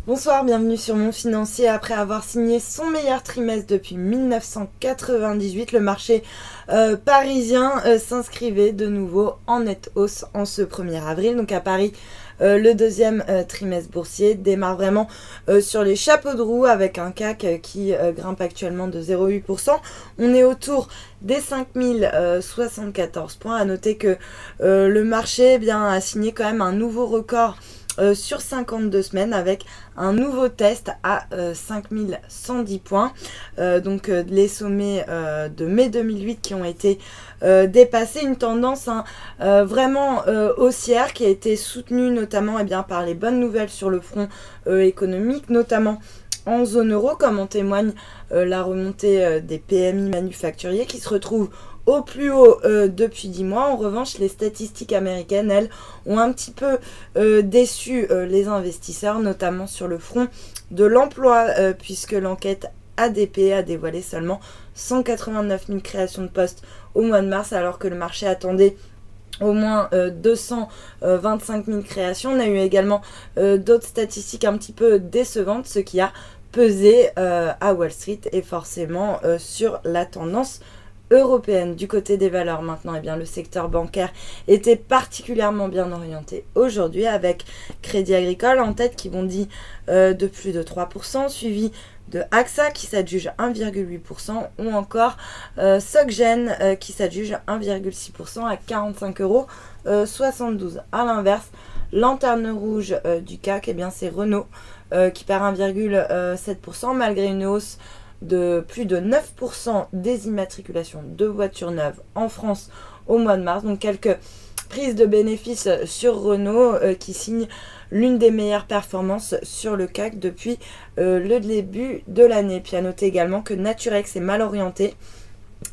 Bonsoir, bienvenue sur Mon Financier. Après avoir signé son meilleur trimestre depuis 1998, le marché parisien s'inscrivait de nouveau en nette hausse en ce 1er avril. Donc à Paris, le deuxième trimestre boursier démarre vraiment sur les chapeaux de roue avec un CAC qui grimpe actuellement de 0,8%. On est autour des 5074 points. À noter que le marché a signé quand même un nouveau record sur 52 semaines avec un nouveau test à 5110 points. Les sommets de mai 2008 qui ont été dépassés, une tendance vraiment haussière qui a été soutenue notamment par les bonnes nouvelles sur le front économique, notamment en zone euro, comme en témoigne la remontée des PMI manufacturiers qui se retrouvent au plus haut depuis 10 mois. En revanche, les statistiques américaines, elles, ont un petit peu déçu les investisseurs, notamment sur le front de l'emploi, puisque l'enquête ADP a dévoilé seulement 189 000 créations de postes au mois de mars, alors que le marché attendait au moins 225 000 créations. On a eu également d'autres statistiques un petit peu décevantes, ce qui a pesé à Wall Street et forcément sur la tendance européenne. Du côté des valeurs maintenant, le secteur bancaire était particulièrement bien orienté aujourd'hui avec Crédit Agricole en tête qui bondit de plus de 3%, suivi de AXA qui s'adjuge 1,8% ou encore Soggen qui s'adjuge 1,6% à 45,72 €. A l'inverse, lanterne rouge du CAC, c'est Renault qui perd 1,7% malgré une hausse de plus de 9% des immatriculations de voitures neuves en France au mois de mars. Donc quelques prises de bénéfices sur Renault qui signe l'une des meilleures performances sur le CAC depuis le début de l'année. Puis à noter également que Naturex est mal orienté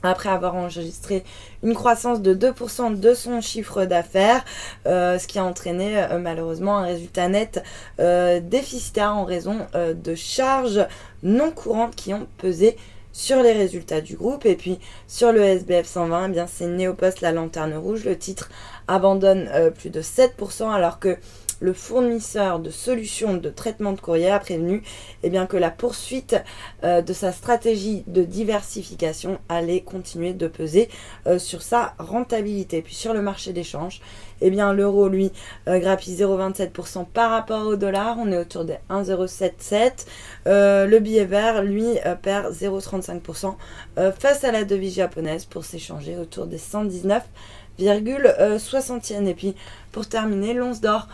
après avoir enregistré une croissance de 2% de son chiffre d'affaires, ce qui a entraîné malheureusement un résultat net déficitaire en raison de charges non courantes qui ont pesé sur les résultats du groupe. Et puis sur le SBF 120, c'est Neopost, la lanterne rouge. Le titre abandonne plus de 7% alors que le fournisseur de solutions de traitement de courrier a prévenu que la poursuite de sa stratégie de diversification allait continuer de peser sur sa rentabilité. Puis sur le marché d'échange, l'euro lui grappille 0,27% par rapport au dollar. On est autour des 1,077. Le billet vert lui perd 0,35% face à la devise japonaise pour s'échanger autour des 119,60 yens. Et puis pour terminer, l'once d'or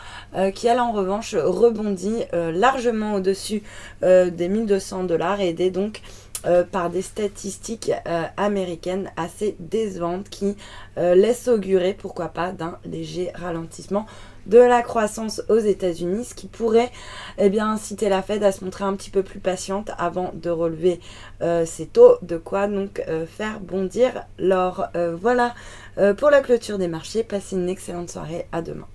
qui elle en revanche rebondit largement au-dessus des 1200 $, aidé donc par des statistiques américaines assez décevantes qui laissent augurer pourquoi pas d'un léger ralentissement de la croissance aux États-Unis, ce qui pourrait inciter la Fed à se montrer un petit peu plus patiente avant de relever ses taux, de quoi donc faire bondir l'or. Voilà pour la clôture des marchés. Passez une excellente soirée, à demain.